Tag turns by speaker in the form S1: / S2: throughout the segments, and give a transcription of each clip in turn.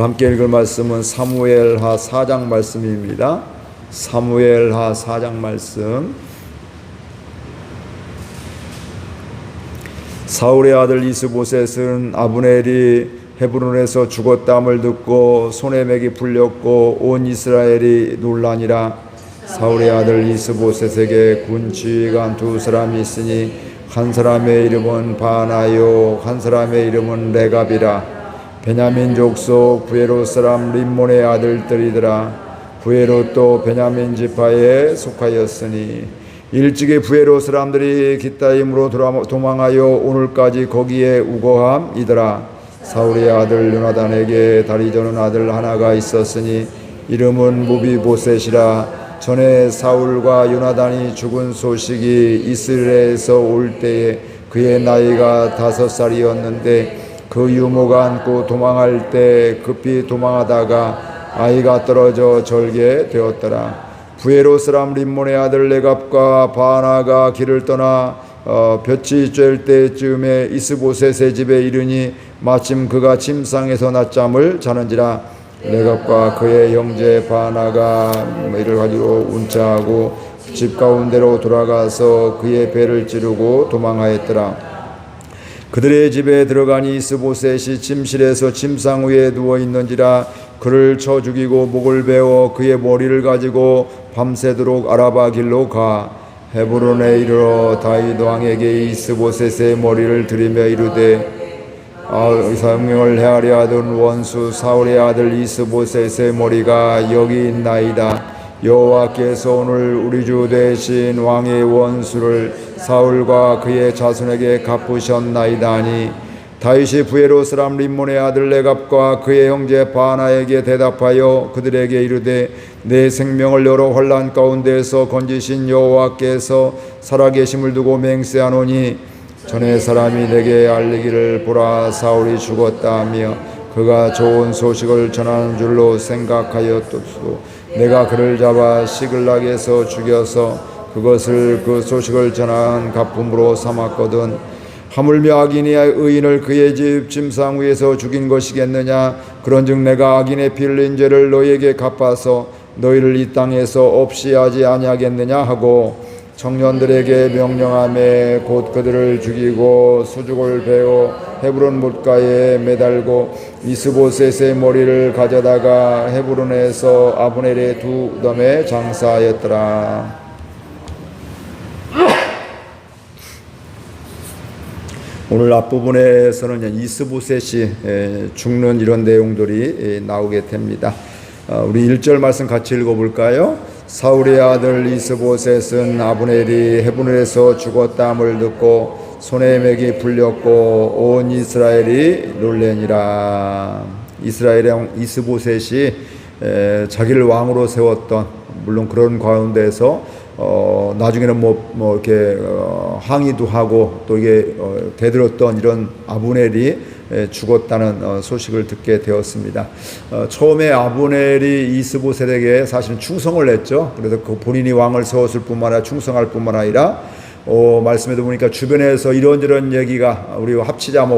S1: 함께 읽을 말씀은 사무엘하 4장 말씀입니다. 사무엘하 4장 말씀. 사울의 아들 이스보셋은 아브넬이 헤브론에서 죽었다함을 듣고 손에 맥이 풀렸고 온 이스라엘이 놀라니라. 사울의 아들 이스보셋에게 군 지휘관 두 사람이 있으니 한 사람의 이름은 바나요 한 사람의 이름은 레갑이라. 베냐민 족속 부에롯 사람 림몬의 아들들이더라. 부에롯도 베냐민 지파에 속하였으니 일찍이 부에롯 사람들이 기타임으로 도망하여 오늘까지 거기에 우거함이더라. 사울의 아들 요나단에게 다리 저는 아들 하나가 있었으니 이름은 무비보셋이라. 전에 사울과 요나단이 죽은 소식이 이스라엘에서 올 때에 그의 나이가 5살이었는데 그 유모가 안고 도망할 때 급히 도망하다가 아이가 떨어져 절게 되었더라. 부에롯 사람 림몬의 아들 레갑과 바나가 길을 떠나 볕이 쬐을 때쯤에 이스보셋의 집에 이르니 마침 그가 침상에서 낮잠을 자는지라. 레갑과 그의 형제 바나가 이를 가지고 운차하고 집 가운데로 돌아가서 그의 배를 찌르고 도망하였더라. 그들의 집에 들어가니 이스보셋이 침실에서 침상 위에 누워 있는지라. 그를 쳐 죽이고 목을 베어 그의 머리를 가지고 밤새도록 아라바 길로 가 헤브론에 이르러 다윗 왕에게 이스보셋의 머리를 들이며 이르되 사명을 헤아려 하던 원수 사울의 아들 이스보셋의 머리가 여기 있나이다. 여호와께서 오늘 우리 주 대신 왕의 원수를 사울과 그의 자손에게 갚으셨나이다 하니 다윗이 부에롯 사람 림몬의 아들 레갑과 그의 형제 바나에게 대답하여 그들에게 이르되 내 생명을 여러 환난 가운데서 건지신 여호와께서 살아계심을 두고 맹세하노니 전에 사람이 내게 알리기를 보라 사울이 죽었다 하며 그가 좋은 소식을 전하는 줄로 생각하였도소. 내가 그를 잡아 시글락에서 죽여서 그것을 그 소식을 전한 갚음으로 삼았거든. 하물며 악인이 의인을 그의 집 침상 위에서 죽인 것이겠느냐. 그런즉 내가 악인의 피를 흘린 죄를 너희에게 갚아서 너희를 이 땅에서 없이 하지 아니하겠느냐 하고 청년들에게 명령하며 곧 그들을 죽이고 수죽을 베어 헤브론 못가에 매달고 이스보셋의 머리를 가져다가 헤브론에서 아브넬의 두 덤에 장사하였더라. 오늘 앞부분에서는 이스보셋이 죽는 이런 내용들이 나오게 됩니다. 우리 1절 말씀 같이 읽어볼까요? 사울의 아들 이스보셋은 아브넬이 헤브론에서 죽었다함을 듣고 손에 맥이 풀렸고 온 이스라엘이 놀래니라. 이스라엘의 왕 이스보셋이 자기를 왕으로 세웠던, 물론 그런 가운데서 나중에는 이렇게 항의도 하고 또 이게 대들었던 이런 아브넬이 죽었다는 소식을 듣게 되었습니다. 처음에 아브넬이 이스보셋에게 사실은 충성을 했죠. 그래서 그 본인이 왕을 세웠을 뿐만 아니라 충성할 뿐만 아니라 말씀에도 보니까 주변에서 이런저런 얘기가 우리 합치자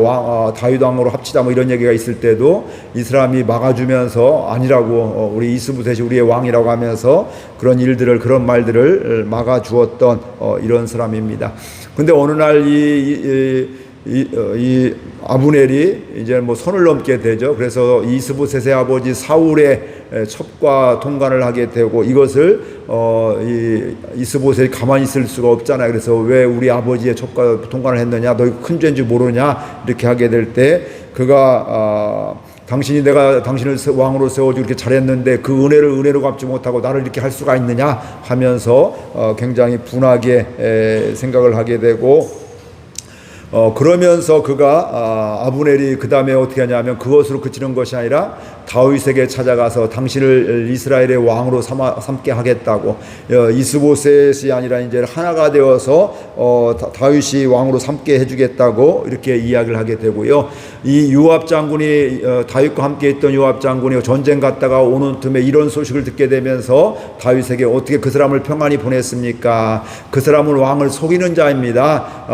S1: 다윗 왕으로 합치자 이런 얘기가 있을 때도 이 사람이 막아주면서 아니라고 우리 이스보셋이 우리의 왕이라고 하면서 그런 일들을 그런 말들을 막아주었던 이런 사람입니다. 근데 어느 날 이 아브넬이 이제 선을 넘게 되죠. 그래서 이스보셋의 아버지 사울의 첩과 통관을 하게 되고 이것을 이스보셋이 가만히 있을 수가 없잖아요. 그래서 왜 우리 아버지의 첩과 통관을 했느냐, 너 큰 죄인지 모르냐 이렇게 하게 될 때 그가 내가 당신을 왕으로 세워주고 이렇게 잘했는데 그 은혜를 은혜로 갚지 못하고 나를 이렇게 할 수가 있느냐 하면서 굉장히 분하게 생각을 하게 되고 그러면서 그가 아브넬이 그 다음에 어떻게 하냐면 그것으로 그치는 것이 아니라 다윗에게 찾아가서 당신을 이스라엘의 왕으로 삼게 하겠다고, 이스보셋이 아니라 이제 하나가 되어서 다윗이 왕으로 삼게 해주겠다고 이렇게 이야기를 하게 되고요. 이 요압 장군이 다윗과 함께 있던 요압 장군이 전쟁 갔다가 오는 틈에 이런 소식을 듣게 되면서 다윗에게 어떻게 그 사람을 평안히 보냈습니까? 그 사람은 왕을 속이는 자입니다.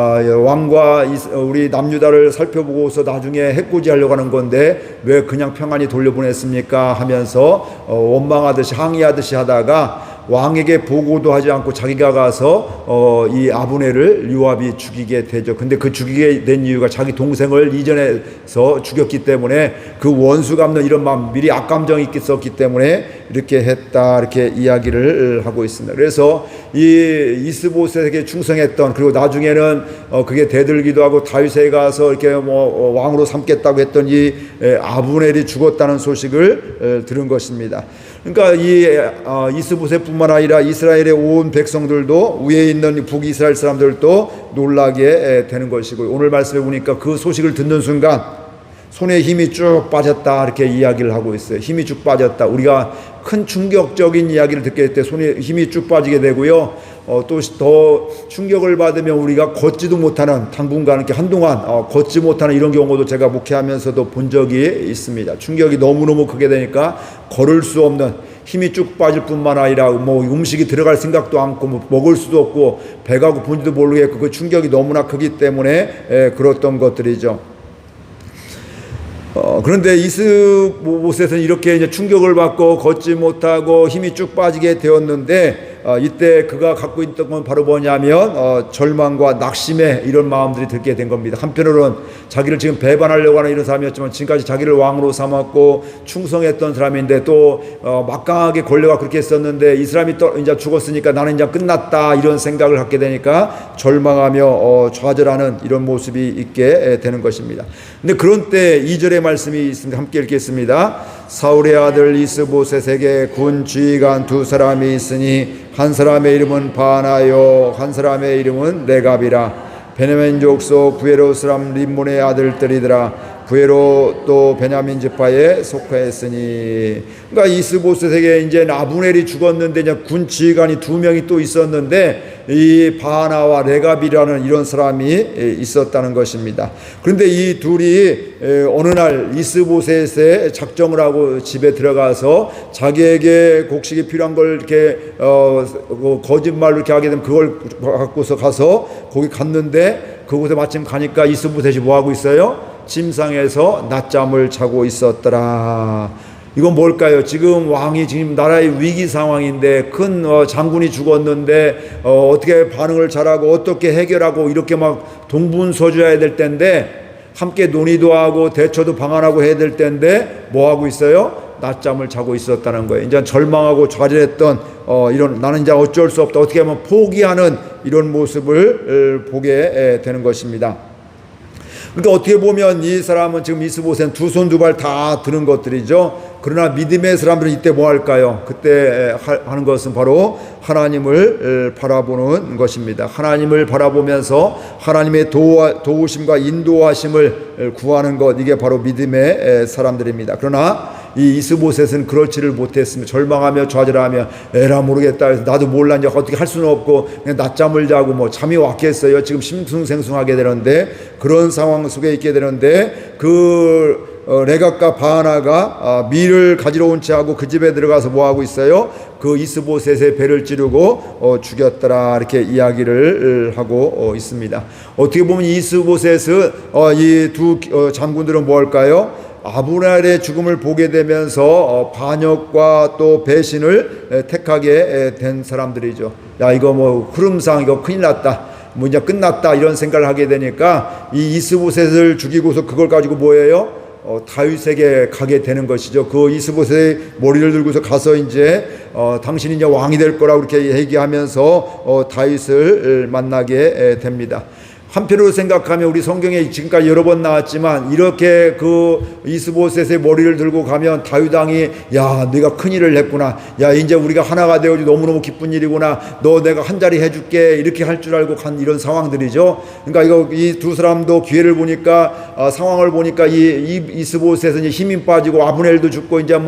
S1: 왕과 우리 남유다를 살펴보고서 나중에 해코지하려고 하는 건데 왜 그냥 평안히 돌려보냈습니까 하면서 원망하듯이 항의하듯이 하다가 왕에게 보고도 하지 않고 자기가 가서 이 아브넬을 요압이 죽이게 되죠. 근데 그 죽이게 된 이유가 자기 동생을 이전에서 죽였기 때문에 그 원수 갚는 이런 마음, 미리 악감정이 있었기 때문에 이렇게 했다, 이렇게 이야기를 하고 있습니다. 그래서 이 이스보셋에게 충성했던, 그리고 나중에는 그게 대들기도 하고 다윗에 가서 이렇게 왕으로 삼겠다고 했던 이 아브넬이 죽었다는 소식을 들은 것입니다. 그러니까 이 이스보셋뿐만 아니라 이스라엘의 온 백성들도, 위에 있는 북이스라엘 사람들도 놀라게 되는 것이고, 오늘 말씀에 보니까 그 소식을 듣는 순간 손에 힘이 쭉 빠졌다, 이렇게 이야기를 하고 있어요. 힘이 쭉 빠졌다. 우리가 큰 충격적인 이야기를 듣게 될 때 손에 힘이 쭉 빠지게 되고요. 또 더 충격을 받으면 우리가 걷지도 못하는, 당분간 이렇게 한동안 걷지 못하는 이런 경우도 제가 목회하면서도 본 적이 있습니다. 충격이 너무너무 크게 되니까 걸을 수 없는, 힘이 쭉 빠질 뿐만 아니라 음식이 들어갈 생각도 않고 먹을 수도 없고 배가 고픈지도 모르겠고, 그 충격이 너무나 크기 때문에 그랬던 것들이죠. 그런데 이스보셋은 이렇게 이제 충격을 받고 걷지 못하고 힘이 쭉 빠지게 되었는데, 이때 그가 갖고 있던 건 바로 뭐냐면 절망과 낙심의 이런 마음들이 들게 된 겁니다. 한편으로는 자기를 지금 배반하려고 하는 이런 사람이었지만 지금까지 자기를 왕으로 삼았고 충성했던 사람인데 또 막강하게 권력가 그렇게 했었는데 이 사람이 또 이제 죽었으니까 나는 이제 끝났다, 이런 생각을 갖게 되니까 절망하며 좌절하는 이런 모습이 있게 되는 것입니다. 근데 그런 때 2절의 말씀이 있습니다. 함께 읽겠습니다. 사울의 아들 이스보셋에게 군 지휘관 두 사람이 있으니 한 사람의 이름은 바나요, 한 사람의 이름은 레갑이라. 베냐민 족속 부에로 사람 림몬의 아들들이더라. 부에로 또 베냐민 지파에 속하였으니. 그러니까 이스보셋에게 이제 아브넬이 죽었는데 이제 군 지휘관이 두 명이 또 있었는데 이 바나와 레갑이라는 이런 사람이 있었다는 것입니다. 그런데 이 둘이 어느 날 이스보셋의 작정을 하고 집에 들어가서 자기에게 곡식이 필요한 걸 이렇게 거짓말로 이렇게 하게 되면 그걸 갖고서 가서 거기 갔는데 그곳에 마침 가니까 이스보셋이 뭐 하고 있어요? 침상에서 낮잠을 자고 있었더라. 이건 뭘까요? 지금 왕이 지금 나라의 위기 상황인데 큰 장군이 죽었는데 어떻게 반응을 잘하고 어떻게 해결하고 이렇게 막 동분서주해야 될 텐데, 함께 논의도 하고 대처도 방안하고 해야 될 텐데 뭐 하고 있어요? 낮잠을 자고 있었다는 거예요. 이제 절망하고 좌절했던 이런, 나는 이제 어쩔 수 없다, 어떻게 하면 포기하는 이런 모습을 보게 되는 것입니다. 그러니까 어떻게 보면 이 사람은 지금 이스보셋은 두 손 두 발 다 드는 것들이죠. 그러나 믿음의 사람들은 이때 뭐 할까요? 그때 하는 것은 바로 하나님을 바라보는 것입니다. 하나님을 바라보면서 하나님의 도우심과 인도하심을 구하는 것, 이게 바로 믿음의 사람들입니다. 그러나 이 이스보셋은 그렇지를 못했으며 절망하며 좌절하며 에라 모르겠다, 그래서 나도 몰라, 이제 어떻게 할 수는 없고 그냥 낮잠을 자고 뭐 잠이 왔겠어요. 지금 심승생숭하게 되는데, 그런 상황 속에 있게 되는데 그 레갑과 바나가 밀을 가지러 온 채하고 그 집에 들어가서 뭐 하고 있어요? 그 이스보셋의 배를 찌르고 죽였더라, 이렇게 이야기를 하고 있습니다. 어떻게 보면 이스보셋은 이 두 장군들은 뭐 할까요? 아브넬의 죽음을 보게 되면서 반역과 또 배신을 택하게 된 사람들이죠. 야, 이거 뭐 흐름상 이거 큰일 났다, 뭐 이제 끝났다, 이런 생각을 하게 되니까 이 이스보셋을 죽이고서 그걸 가지고 뭐예요? 다윗에게 가게 되는 것이죠. 그 이스보셋의 머리를 들고서 가서 이제 당신이 이제 왕이 될 거라고 이렇게 얘기하면서 다윗을 만나게 됩니다. 한편으로 생각하면 우리 성경에 지금까지 여러 번 나왔지만 이렇게 그 이스보셋의 머리를 들고 가면 다윗 왕이 야, 네가 큰일을 했구나, 야, 이제 우리가 하나가 되어지 너무너무 기쁜 일이구나, 너 내가 한 자리 해줄게, 이렇게 할 줄 알고 간 이런 상황들이죠. 그러니까 이 두 사람도 기회를 보니까 상황을 보니까 이 이스보셋은 이제 힘이 빠지고 아브넬도 죽고 이제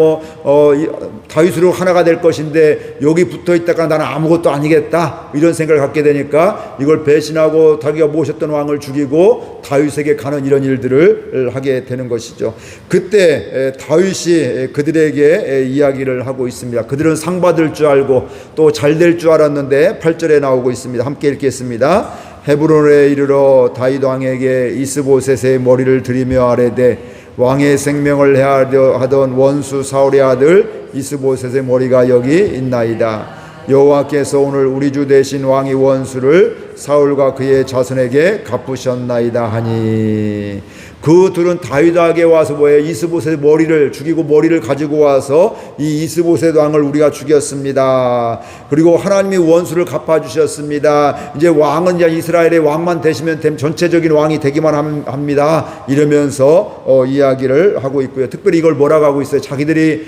S1: 다윗으로 하나가 될 것인데 여기 붙어 있다가 나는 아무것도 아니겠다, 이런 생각을 갖게 되니까 이걸 배신하고 자기가 모셨던 왕을 죽이고 다윗에게 가는 이런 일들을 하게 되는 것이죠. 그때 다윗이 그들에게 이야기를 하고 있습니다. 그들은 상 받을 줄 알고 또 잘 될 줄 알았는데 8절에 나오고 있습니다. 함께 읽겠습니다. 헤브론에 이르러 다윗 왕에게 이스보셋의 머리를 들이며 아뢰되 왕의 생명을 해하려 하던 원수 사울의 아들 이스보셋의 머리가 여기 있나이다. 여호와께서 오늘 우리 주 대신 왕의 원수를 사울과 그의 자손에게 갚으셨나이다 하니, 그 둘은 다윗에게 와서 뭐예요? 이스보셋의 머리를 죽이고 머리를 가지고 와서 이 이스보셋 왕을 우리가 죽였습니다. 그리고 하나님이 원수를 갚아주셨습니다. 이제 왕은 이제 이스라엘의 왕만 되시면 전체적인 왕이 되기만 합니다. 이러면서 이야기를 하고 있고요. 특별히 이걸 뭐라고 하고 있어요? 자기들이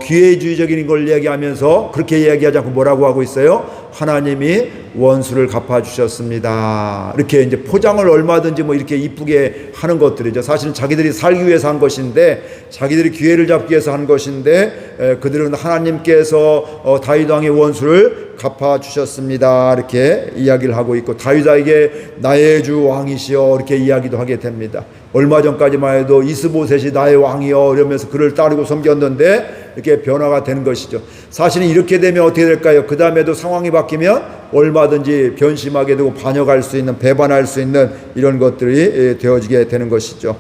S1: 기회주의적인 걸 이야기하면서 그렇게 이야기하지 않고 뭐라고 하고 있어요? 하나님이 원수를 갚아주셨습니다. 이렇게 이제 포장을 얼마든지 뭐 이렇게 이쁘게 하는 것들이죠. 사실은 자기들이 살기 위해서 한 것인데, 자기들이 기회를 잡기 위해서 한 것인데, 그들은 하나님께서 다윗 왕의 원수를 갚아주셨습니다. 이렇게 이야기를 하고 있고, 다윗에게 나의 주 왕이시여 이렇게 이야기도 하게 됩니다. 얼마 전까지만 해도 이스보셋이 나의 왕이여 이러면서 그를 따르고 섬겼는데 이렇게 변화가 되는 것이죠. 사실은 이렇게 되면 어떻게 될까요? 그 다음에도 상황이 바뀌면 얼마든지 변심하게 되고 반역할 수 있는, 배반할 수 있는 이런 것들이 되어지게 되는 것이죠.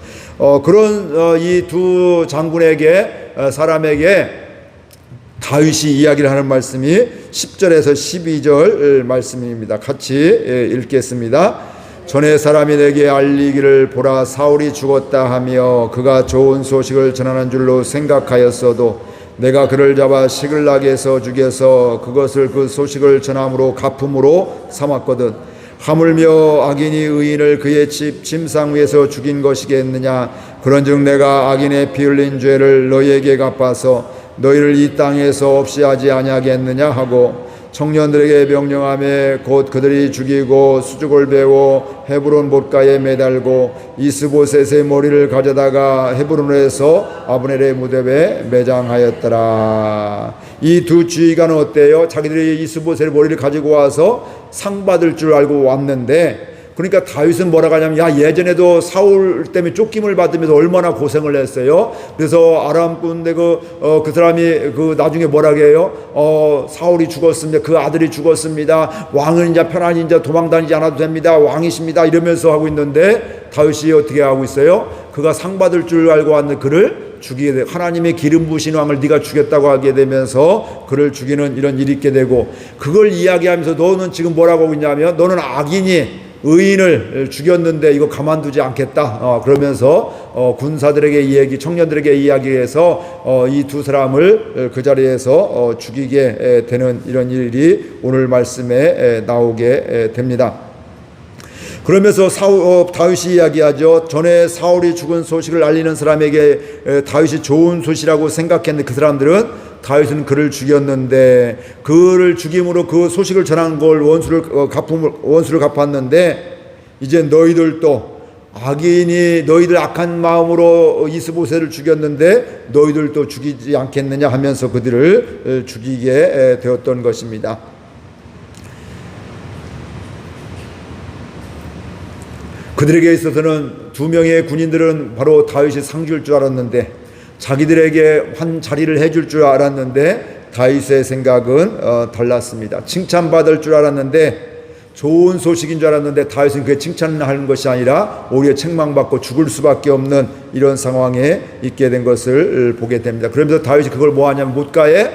S1: 그런 이 두 장군에게, 사람에게 다윗이 이야기를 하는 말씀이 10절에서 12절 말씀입니다. 같이 읽겠습니다. 전에 사람이 내게 알리기를 보라, 사울이 죽었다 하며 그가 좋은 소식을 전하는 줄로 생각하였어도 내가 그를 잡아 시글락에서 죽여서 그것을 그 소식을 전함으로 갚음으로 삼았거든. 하물며 악인이 의인을 그의 집 침상 위에서 죽인 것이겠느냐. 그런즉 내가 악인의 피 흘린 죄를 너희에게 갚아서 너희를 이 땅에서 없이 하지 아니하겠느냐 하고, 청년들에게 명령하며 곧 그들이 죽이고 수죽을 베어 헤브론 못가에 매달고 이스보셋의 머리를 가져다가 헤브론에서 아브넬의 무덤에 매장하였더라. 이 두 지휘관은 어때요? 자기들이 이스보셋의 머리를 가지고 와서 상 받을 줄 알고 왔는데, 그러니까 다윗은 뭐라고 하냐면, 야, 예전에도 사울 때문에 쫓김을 받으면서 얼마나 고생을 했어요. 그래서 아람 군대 그 사람이 나중에 뭐라고 해요? 사울이 죽었습니다. 그 아들이 죽었습니다. 왕은 이제 편안히 이제 도망 다니지 않아도 됩니다. 왕이십니다. 이러면서 하고 있는데 다윗이 어떻게 하고 있어요? 그가 상 받을 줄 알고 왔는 그를 죽이게 돼. 하나님의 기름 부으신 왕을 네가 죽였다고 하게 되면서 그를 죽이는 이런 일이 있게 되고, 그걸 이야기하면서 너는 지금 뭐라고 하고 있냐면, 너는 악인이 의인을 죽였는데 이거 가만두지 않겠다. 그러면서 군사들에게 이야기, 청년들에게 이야기해서 이 두 사람을 그 자리에서 죽이게 되는 이런 일이 오늘 말씀에 나오게 됩니다. 그러면서 다윗이 이야기하죠. 전에 사울이 죽은 소식을 알리는 사람에게 다윗이 좋은 소식이라고 생각했는데, 그 사람들은 다윗은 그를 죽였는데, 그를 죽임으로 그 소식을 전한 걸 원수를 갚았는데, 이제 너희들도 악인이 너희들 악한 마음으로 이스보셋을 죽였는데 너희들도 죽이지 않겠느냐 하면서 그들을 죽이게 되었던 것입니다. 그들에게 있어서는 두 명의 군인들은 바로 다윗이 상주일 줄 알았는데, 자기들에게 한 자리를 해줄 줄 알았는데 다윗의 생각은 달랐습니다. 칭찬받을 줄 알았는데, 좋은 소식인 줄 알았는데 다윗은 그게 칭찬하는 것이 아니라 오히려 책망받고 죽을 수밖에 없는 이런 상황에 있게 된 것을 보게 됩니다. 그러면서 다윗이 그걸 뭐하냐면 못가에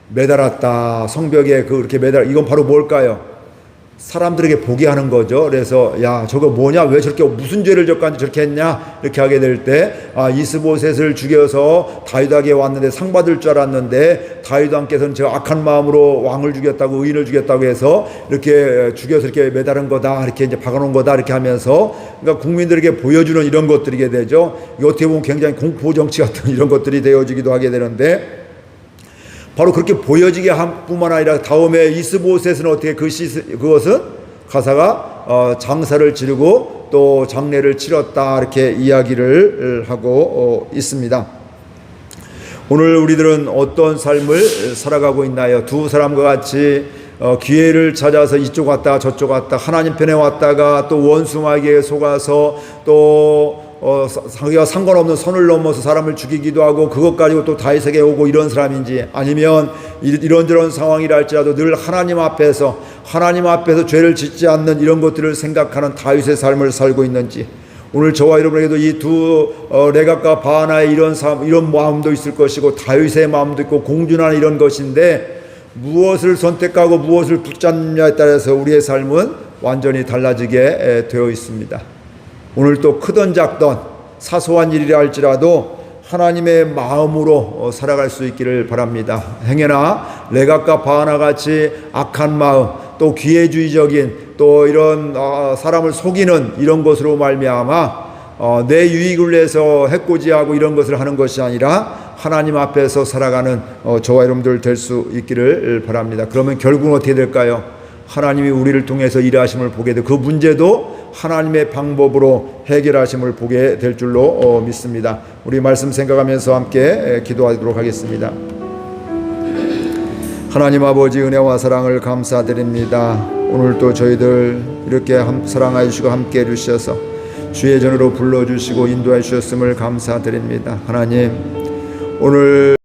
S1: 매달았다. 성벽에 그렇게 이건 바로 뭘까요? 사람들에게 보게 하는 거죠. 그래서 야, 저거 뭐냐, 왜 저렇게 무슨 죄를 졌간지 저렇게 했냐, 이렇게 하게 될 때, 이스보셋을 죽여서 다윗에게 왔는데 상 받을 줄 알았는데 다윗 왕께서는 저 악한 마음으로 왕을 죽였다고, 의인을 죽였다고 해서 이렇게 죽여서 이렇게 매달은 거다, 이렇게 이제 박아놓은 거다, 이렇게 하면서 그러니까 국민들에게 보여주는 이런 것들이게 되죠. 어떻게 보면 굉장히 공포 정치 같은 이런 것들이 되어지기도 하게 되는데, 바로 그렇게 보여지게 한 뿐만 아니라 다음에 이스보셋은 어떻게 그것은 가사가 장사를 지르고 또 장례를 치렀다, 이렇게 이야기를 하고 있습니다. 오늘 우리들은 어떤 삶을 살아가고 있나요? 두 사람과 같이 기회를 찾아서 이쪽 왔다가 저쪽 왔다, 하나님 편에 왔다가 또 원수마귀에 속아서 또 자기가 상관없는 선을 넘어서 사람을 죽이기도 하고 그것 가지고 또 다윗에게 오고 이런 사람인지, 아니면 이런저런 상황이라 할지라도 늘 하나님 앞에서 죄를 짓지 않는 이런 것들을 생각하는 다윗의 삶을 살고 있는지, 오늘 저와 여러분에게도 이 두 레갑과 바하나의 이런 마음도 있을 것이고 다윗의 마음도 있고 공존하는 이런 것인데, 무엇을 선택하고 무엇을 붙잡느냐에 따라서 우리의 삶은 완전히 달라지게 되어 있습니다. 오늘 또 크던 작던 사소한 일이라 할지라도 하나님의 마음으로 살아갈 수 있기를 바랍니다. 행여나 레갑과 바하나 같이 악한 마음, 또 기회주의적인, 또 이런 사람을 속이는 이런 것으로 말미암아 내 유익을 위해서 해코지하고 이런 것을 하는 것이 아니라 하나님 앞에서 살아가는 저와 여러분들 될 수 있기를 바랍니다. 그러면 결국은 어떻게 될까요? 하나님이 우리를 통해서 일하심을 보게 되고 그 문제도 하나님의 방법으로 해결하심을 보게 될 줄로 믿습니다. 우리 말씀 생각하면서 함께 기도하도록 하겠습니다. 하나님 아버지, 은혜와 사랑을 감사드립니다. 오늘도 저희들 이렇게 사랑하여 주시고 함께 해주셔서 주의 전으로 불러주시고 인도해 주셨음을 감사드립니다. 하나님, 오늘